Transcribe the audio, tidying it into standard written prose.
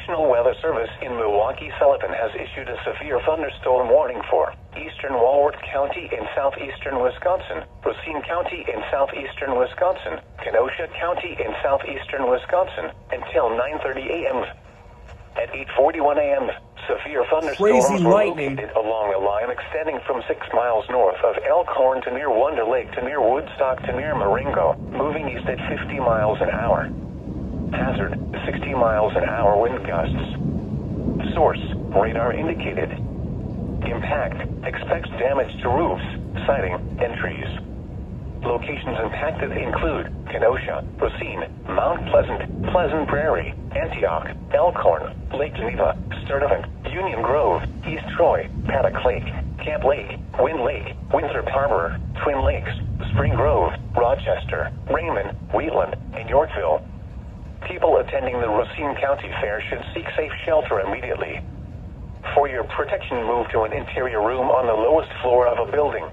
National Weather Service in Milwaukee Sullivan has issued a severe thunderstorm warning for eastern Walworth County in southeastern Wisconsin, Racine County in southeastern Wisconsin, Kenosha County in southeastern Wisconsin, until 9:30 a.m. At 8:41 a.m., severe thunderstorms were located along a line extending from 6 miles north of Elkhorn to near Wonder Lake to near Woodstock to near Marengo, moving east at 50 miles an hour. Hazard, 60 miles an hour wind gusts. Source, radar indicated. Impact, expects damage to roofs, siding, and trees. Locations impacted include Kenosha, Racine, Mount Pleasant, Pleasant Prairie, Antioch, Elkhorn, Lake Geneva, Sturtevant, Union Grove, East Troy, Paddock Lake, Camp Lake, Wind Lake, Winthrop Harbor, Twin Lakes, Spring Grove, Rochester, Raymond, Wheatland, and Yorkville. People attending the Racine County Fair should seek safe shelter immediately. For your protection, move to an interior room on the lowest floor of a building.